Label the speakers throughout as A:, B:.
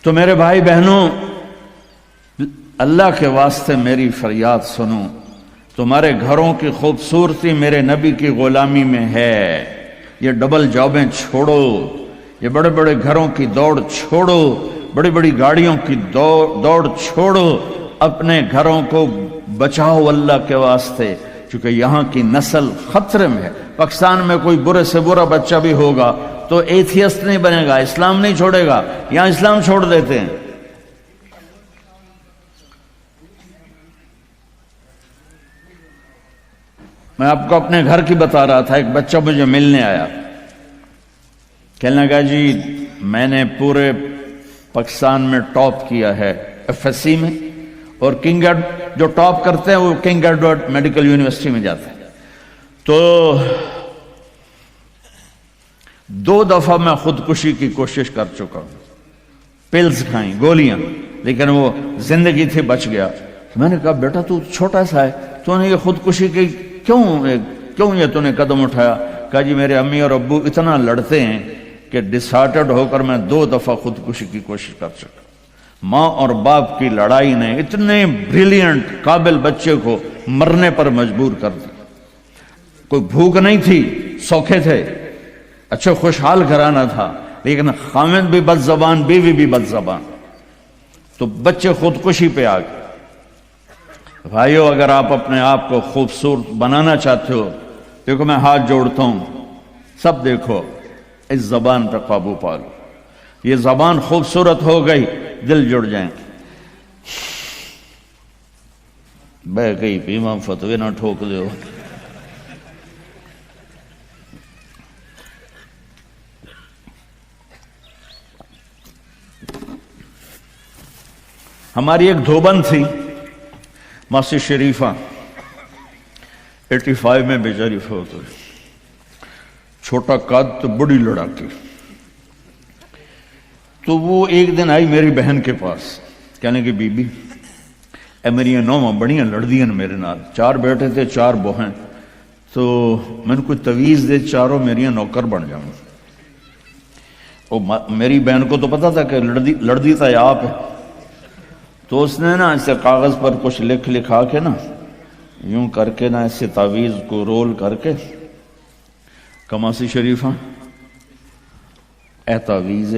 A: تو میرے بھائی بہنوں، اللہ کے واسطے میری فریاد سنو، تمہارے گھروں کی خوبصورتی میرے نبی کی غلامی میں ہے۔ یہ ڈبل جابیں چھوڑو، یہ بڑے بڑے گھروں کی دوڑ چھوڑو، بڑی بڑی گاڑیوں کی دوڑ چھوڑو، اپنے گھروں کو بچاؤ اللہ کے واسطے، چونکہ یہاں کی نسل خطرے میں ہے۔ پاکستان میں کوئی برے سے برا بچہ بھی ہوگا تو ایتھیسٹ نہیں بنے گا، اسلام نہیں چھوڑے گا، یہاں اسلام چھوڑ دیتے ہیں۔ میں آپ کو اپنے گھر کی بتا رہا تھا، ایک بچہ مجھے ملنے آیا، کہنے لگا جی میں نے پورے پاکستان میں ٹاپ کیا ہے FSC میں، اور کنگ جو ٹاپ کرتے ہیں وہ کنگ ایڈورڈ میڈیکل یونیورسٹی میں جاتے ہیں۔ تو 2 دفعہ میں خودکشی کی کوشش کر چکا ہوں، پلز کھائیں، گولیاں، لیکن وہ زندگی تھی، بچ گیا۔ میں نے کہا بیٹا تو چھوٹا سا ہے، تو نے یہ خودکشی کی کیوں یہ تو نے قدم اٹھایا؟ کہا جی میرے امی اور ابو اتنا لڑتے ہیں کہ ڈسہارٹڈ ہو کر میں 2 دفعہ خودکشی کی کوشش کر چکا۔ ماں اور باپ کی لڑائی نے اتنے بریلینٹ قابل بچے کو مرنے پر مجبور کر دیا۔ کوئی بھوک نہیں تھی، سوکھے تھے، اچھے خوشحال گھرانہ تھا، لیکن خامد بھی بد زبان، بیوی بھی بد زبان، تو بچے خودکشی پہ آ گئے۔ بھائیو، اگر آپ اپنے آپ کو خوبصورت بنانا چاہتے ہو، دیکھو میں ہاتھ جوڑتا ہوں، سب دیکھو، اس زبان پہ قابو پا لو۔ یہ زبان خوبصورت ہو گئی، دل جڑ جائیں۔ بہ گئی امام فتوی نہ ٹھوک دو۔ ہماری ایک دھوبن تھی ماسی شریفہ، 85 میں بیچاری فوت ہوئی، چھوٹا قد تو بڑی لڑاکی۔ تو وہ ایک دن آئی میری بہن کے پاس، کہنے کہ بی بی اے میری نوواں بڑیاں لڑدیاں میرے نال، 4 بیٹے تھے 4 بہن، تو میں نے کوئی تویز دے، چاروں میری نوکر بن جاؤں۔ میری بہن کو تو پتا تھا کہ لڑدی تھا آپ ہے، تو اس نے نا اسے کاغذ پر کچھ لکھا کے نا یوں کر کے نا اسے تعویذ کو رول کر کے، کماسی شریفہ اے تعویذ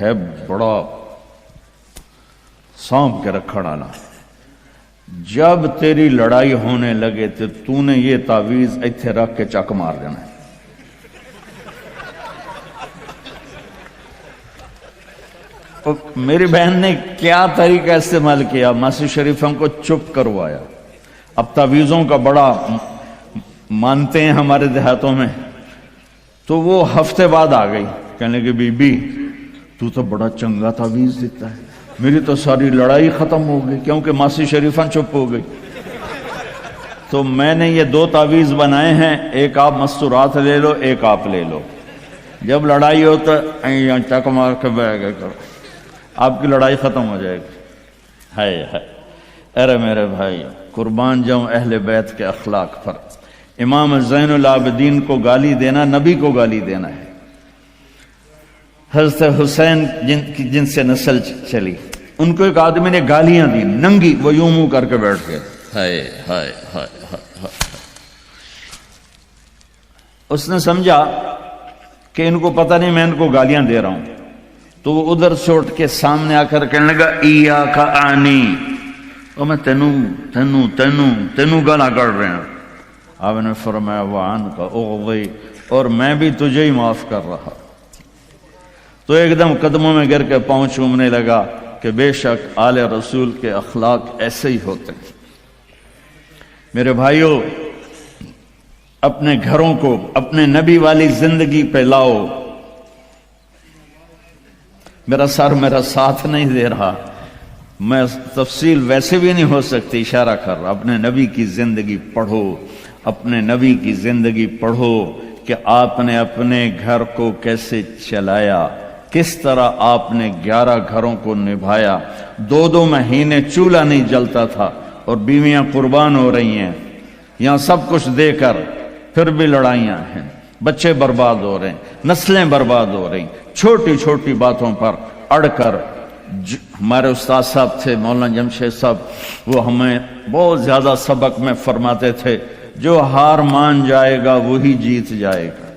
A: ہے بڑا سانپ کے رکھڑ آنا، جب تیری لڑائی ہونے لگے تو نے یہ تعویذ ایتھے رکھ کے چک مار دینا ہے۔ میری بہن نے کیا طریقہ استعمال کیا، ماسی شریفہ کو چپ کروایا۔ اب تعویذوں کا بڑا مانتے ہیں ہمارے دیہاتوں میں، تو وہ ہفتے بعد آ گئی، کہنے کہ بی بی تو بڑا چنگا تعویذ دیتا ہے، میری تو ساری لڑائی ختم ہو گئی، کیونکہ ماسی شریفہ چپ ہو گئی۔ تو میں نے یہ 2 تعویذ بنائے ہیں، ایک آپ مستورات لے لو، ایک آپ لے لو، جب لڑائی ہو تو چک مار کے بہ گئے کرو، آپ کی لڑائی ختم ہو جائے گی۔ ہائے ہائے، ارے میرے بھائی، قربان جاؤں اہل بیت کے اخلاق پر۔ امام زین العابدین کو گالی دینا نبی کو گالی دینا ہے۔ حضرت حسین جن سے نسل چلی، ان کو ایک آدمی نے گالیاں دی ننگی، وہ یوں منہ کر کے بیٹھ گئے۔ ہائے ہائے ہائے ہائے، اس نے سمجھا کہ ان کو پتہ نہیں میں ان کو گالیاں دے رہا ہوں، تو وہ ادھر سے اٹھ کے سامنے آ کر کہنے لگا ایاک آنی، اور میں تینوں گالا کر رہے ہیں۔ آپ نے فرمایا وعن کا اغوی، اور میں بھی تجھے ہی معاف کر رہا۔ تو ایک دم قدموں میں گر کے پاؤں چومنے لگا کہ بے شک آل رسول کے اخلاق ایسے ہی ہوتے ہیں۔ میرے بھائیوں، اپنے گھروں کو اپنے نبی والی زندگی پہ لاؤ۔ میرا سر میرا ساتھ نہیں دے رہا، میں تفصیل ویسے بھی نہیں ہو سکتی، اشارہ کر رہا۔ اپنے نبی کی زندگی پڑھو، اپنے نبی کی زندگی پڑھو کہ آپ نے اپنے گھر کو کیسے چلایا، کس طرح آپ نے 11 گھروں کو نبھایا۔ 2 مہینے چولہا نہیں جلتا تھا اور بیویاں قربان ہو رہی ہیں، یہاں سب کچھ دے کر پھر بھی لڑائیاں ہیں، بچے برباد ہو رہے ہیں، نسلیں برباد ہو رہی ہیں، چھوٹی چھوٹی باتوں پر اڑ کر ہمارے استاد صاحب تھے مولانا جمشید صاحب، وہ ہمیں بہت زیادہ سبق میں فرماتے تھے، جو ہار مان جائے گا وہی جیت جائے گا،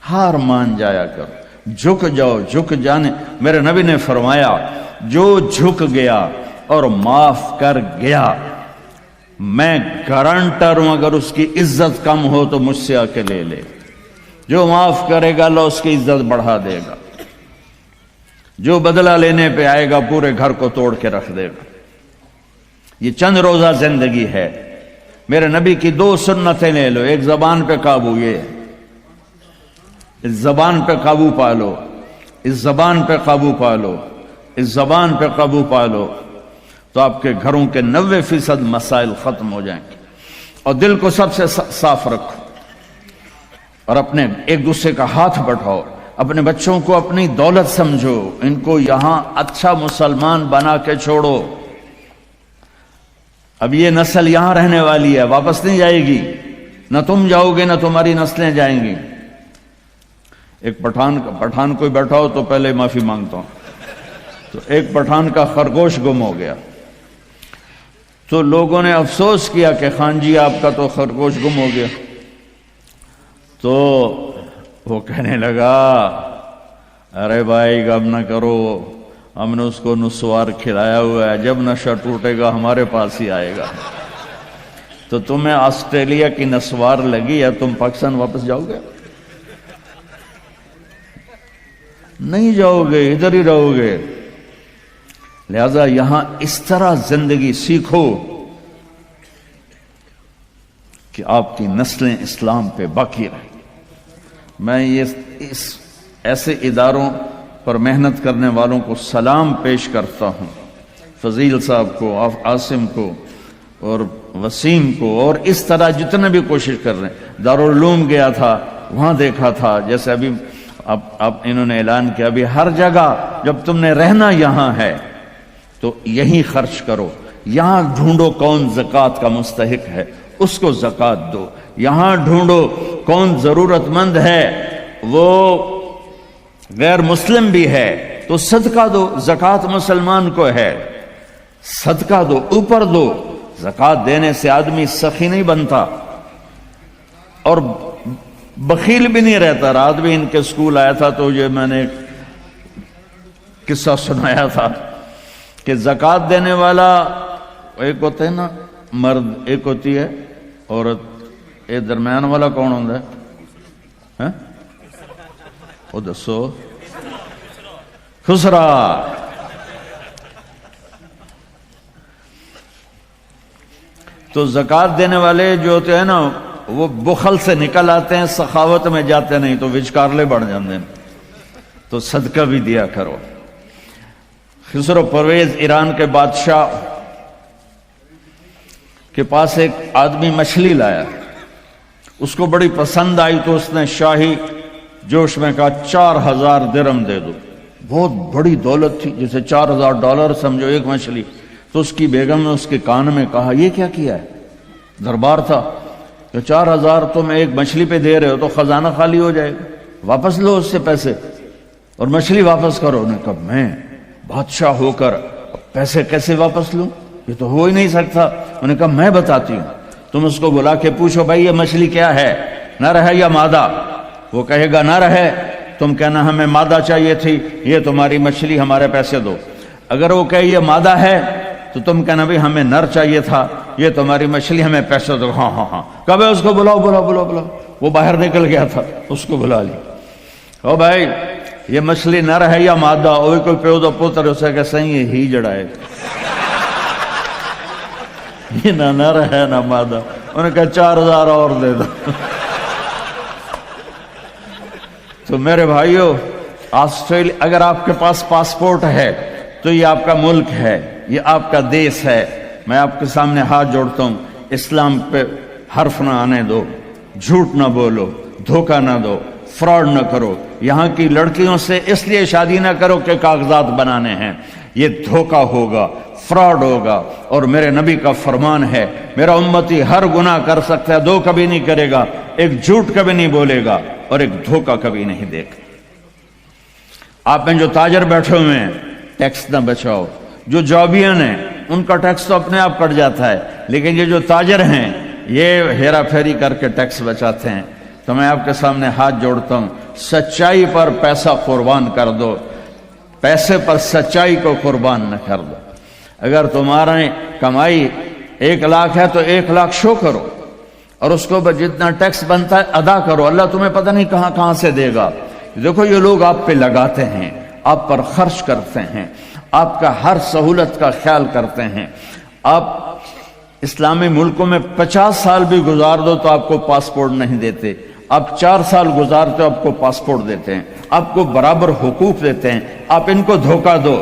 A: ہار مان جایا کرو، جھک جاؤ، جھک جانے۔ میرے نبی نے فرمایا جو جھک گیا اور معاف کر گیا، میں گارنٹر ہوں اگر اس کی عزت کم ہو تو مجھ سے آ کے لے لے، جو معاف کرے گا اللہ اس کی عزت بڑھا دے گا، جو بدلہ لینے پہ آئے گا پورے گھر کو توڑ کے رکھ دے گا۔ یہ چند روزہ زندگی ہے، میرے نبی کی 2 سنتیں لے لو، ایک زبان پہ قابو، یہ اس زبان پہ قابو پا لو، اس زبان پہ قابو پا لو، اس زبان پہ قابو پا لو، تو آپ کے گھروں کے 90% مسائل ختم ہو جائیں گے۔ اور دل کو سب سے صاف رکھو، اور اپنے ایک دوسرے کا ہاتھ بٹھاؤ، اپنے بچوں کو اپنی دولت سمجھو، ان کو یہاں اچھا مسلمان بنا کے چھوڑو۔ اب یہ نسل یہاں رہنے والی ہے، واپس نہیں جائے گی، نہ تم جاؤ گے نہ تمہاری نسلیں جائیں گی۔ ایک پٹھان کوئی بیٹھا ہو تو پہلے معافی مانگتا ہوں، تو ایک پٹھان کا خرگوش گم ہو گیا، تو لوگوں نے افسوس کیا کہ خان جی آپ کا تو خرگوش گم ہو گیا، تو وہ کہنے لگا ارے بھائی غم نہ کرو، ہم نے اس کو نسوار کھلایا ہوا ہے، جب نشہ ٹوٹے گا ہمارے پاس ہی آئے گا۔ تو تمہیں آسٹریلیا کی نسوار لگی ہے، تم پاکستان واپس جاؤ گے؟ نہیں جاؤ گے، ادھر ہی رہو گے۔ لہذا یہاں اس طرح زندگی سیکھو کہ آپ کی نسلیں اسلام پہ باقی رہیں۔ میں اس ایسے اداروں پر محنت کرنے والوں کو سلام پیش کرتا ہوں، فضیل صاحب کو، عاصم کو اور وسیم کو، اور اس طرح جتنے بھی کوشش کر رہے ہیں۔ دارالعلوم گیا تھا، وہاں دیکھا تھا، جیسے ابھی اب انہوں نے اعلان کیا ابھی ہر جگہ جب تم نے رہنا یہاں ہے تو یہیں خرچ کرو، یہاں ڈھونڈو کون زکوٰۃ کا مستحق ہے اس کو زکوٰۃ دو، یہاں ڈھونڈو کون ضرورت مند ہے وہ غیر مسلم بھی ہے تو صدقہ دو، زکوٰۃ مسلمان کو ہے، صدقہ دو، اوپر دو۔ زکوٰۃ دینے سے آدمی سخی نہیں بنتا اور بخیل بھی نہیں رہتا۔ رات بھی ان کے اسکول آیا تھا تو یہ میں نے ایک قصہ سنایا تھا کہ زکوٰۃ دینے والا ایک ہوتا ہے نا مرد، ایک ہوتی ہے عورت، یہ درمیان والا کون ہوتا ہے؟ وہ دسو، خسرا۔ تو زکوٰۃ دینے والے جو ہوتے ہیں نا وہ بخل سے نکل آتے ہیں، سخاوت میں جاتے نہیں تو وچکارلے بڑھ جاتے ہیں۔ تو صدقہ بھی دیا کرو۔ خسرو پرویز ایران کے بادشاہ کے پاس ایک آدمی مچھلی لایا، اس کو بڑی پسند آئی تو اس نے شاہی جوش میں کہا 4000 درہم دے دو۔ بہت بڑی دولت تھی، جسے $4000 سمجھو ایک مچھلی۔ تو اس کی بیگم نے اس کے کان میں کہا یہ کیا کیا ہے؟ دربار تھا کہ 4000 تم ایک مچھلی پہ دے رہے ہو تو خزانہ خالی ہو جائے گا، واپس لو اس سے پیسے اور مچھلی واپس کرو۔ انہوں نے کہا میں بادشاہ ہو کر پیسے کیسے واپس لوں، یہ تو ہو ہی نہیں سکتا۔ انہوں نے کہا میں بتاتی ہوں، تم اس کو بلا کے پوچھو بھائی یہ مچھلی کیا ہے، نر ہے یا مادہ؟ وہ کہے گا نر ہے، تم کہنا ہمیں مادہ چاہیے تھی، یہ تمہاری مچھلی ہمارے پیسے دو۔ اگر وہ کہے یہ مادہ ہے تو تم کہنا بھی ہمیں نر چاہیے تھا، یہ تمہاری مچھلی ہمیں پیسے دو۔ ہاں ہاں ہاں، کب ہے اس کو بلاؤ بلاؤ بلاؤ بلاؤ۔ وہ باہر نکل گیا تھا، اس کو بلا لی۔ او بھائی یہ مچھلی نر ہے یا مادہ؟ وہ کوئی پیو دا پوتر اسے کہ صحیح ہے ہی جڑا ہے، یہ نہ نر ہے نہ مادہ۔ انہوں نے کہا 4000 اور دے دو۔ تو میرے بھائیو، آسٹریلیا اگر آپ کے پاس پاسپورٹ ہے تو یہ آپ کا ملک ہے، یہ آپ کا دیش ہے۔ میں آپ کے سامنے ہاتھ جوڑتا ہوں، اسلام پہ حرف نہ آنے دو، جھوٹ نہ بولو، دھوکہ نہ دو، فراڈ نہ کرو۔ یہاں کی لڑکیوں سے اس لیے شادی نہ کرو کہ کاغذات بنانے ہیں، یہ دھوکہ ہوگا، فراڈ ہوگا۔ اور میرے نبی کا فرمان ہے میرا امتی ہر گناہ کر سکتا ہے، دو کبھی نہیں کرے گا، ایک جھوٹ کبھی نہیں بولے گا اور ایک دھوکہ کبھی نہیں دے گا۔ آپ میں جو تاجر بیٹھے ہوئے ہیں ٹیکس نہ بچاؤ، جو جابین ہیں ان کا ٹیکس تو اپنے آپ کٹ جاتا ہے، لیکن یہ جو تاجر ہیں یہ ہیرا پھیری کر کے ٹیکس بچاتے ہیں۔ تو میں آپ کے سامنے ہاتھ جوڑتا ہوں، سچائی پر پیسہ قربان کر دو، پیسے پر سچائی کو قربان نہ کر دو۔ اگر تمہارا کمائی 1 لاکھ ہے تو 1 لاکھ شو کرو، اور اس کو جتنا ٹیکس بنتا ہے ادا کرو، اللہ تمہیں پتہ نہیں کہاں کہاں سے دے گا۔ دیکھو یہ لوگ آپ پہ لگاتے ہیں، آپ پر خرچ کرتے ہیں، آپ کا ہر سہولت کا خیال کرتے ہیں۔ آپ اسلامی ملکوں میں 50 سال بھی گزار دو تو آپ کو پاسپورٹ نہیں دیتے، آپ 4 سال گزارتے ہو آپ کو پاسپورٹ دیتے ہیں، آپ کو برابر حقوق دیتے ہیں۔ آپ ان کو دھوکہ دو،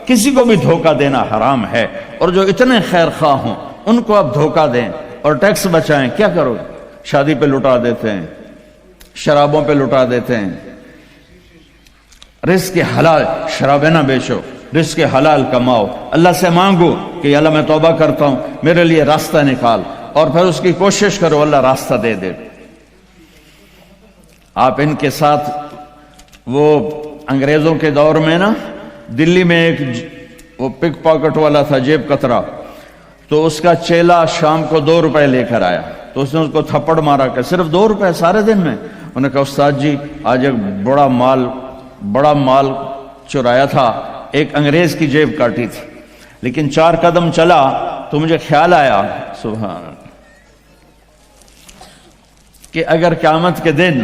A: کسی کو بھی دھوکہ دینا حرام ہے، اور جو اتنے خیر خواہ ہوں ان کو آپ دھوکہ دیں اور ٹیکس بچائیں، کیا کرو؟ شادی پہ لٹا دیتے ہیں، شرابوں پہ لٹا دیتے ہیں۔ رزق حلال، شرابیں نہ بیچو، رزق حلال کماؤ، اللہ سے مانگو کہ اللہ میں توبہ کرتا ہوں میرے لیے راستہ نکال، اور پھر اس کی کوشش کرو اللہ راستہ دے دے۔ آپ ان کے ساتھ وہ انگریزوں کے دور میں نا دلی میں ایک وہ پک پاکٹ والا تھا جیب کترا، تو اس کا چیلا شام کو 2 روپے لے کر آیا، تو اس نے اس کو تھپڑ مارا کہ صرف 2 روپے سارے دن میں؟ انہوں نے کہا استاد جی آج ایک بڑا مال چرایا تھا، ایک انگریز کی جیب کاٹی تھی، لیکن 4 قدم چلا تو مجھے خیال آیا سبحان اللہ کہ اگر قیامت کے دن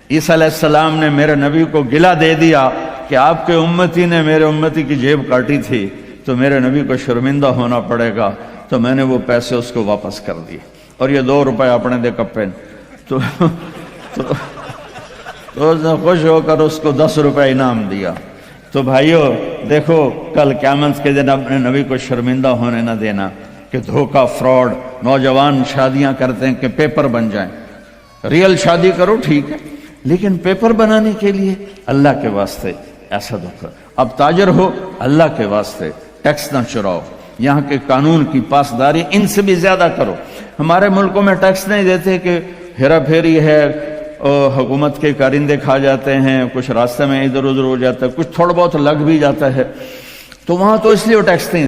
A: عیسیٰ علیہ السلام نے میرے نبی کو گلہ دے دیا کہ آپ کے امتی نے میرے امتی کی جیب کاٹی تھی تو میرے نبی کو شرمندہ ہونا پڑے گا، تو میں نے وہ پیسے اس کو واپس کر دیے، اور یہ 2 روپے اپنے دے کپے تو اس نے خوش ہو کر اس کو 10 روپے انعام دیا۔ تو بھائیو دیکھو کل قیامت کے دن اپنے نبی کو شرمندہ ہونے نہ دینا کہ دھوکہ فراڈ۔ نوجوان شادیاں کرتے ہیں کہ پیپر بن جائیں، ریئل شادی کرو ٹھیک ہے، لیکن پیپر بنانے کے لیے اللہ کے واسطے ایسا دھوکہ۔ اب تاجر ہو اللہ کے واسطے ٹیکس نہ چراؤ، یہاں کے قانون کی پاسداری ان سے بھی زیادہ کرو۔ ہمارے ملکوں میں ٹیکس نہیں دیتے کہ ہیرا پھیری ہے، حکومت کے کارندے کھا جاتے ہیں، کچھ راستے میں ادھر ادھر ہو جاتا ہے، کچھ تھوڑا بہت لگ بھی جاتا ہے، تو وہاں تو اس لیے وہ ٹیکس نہیں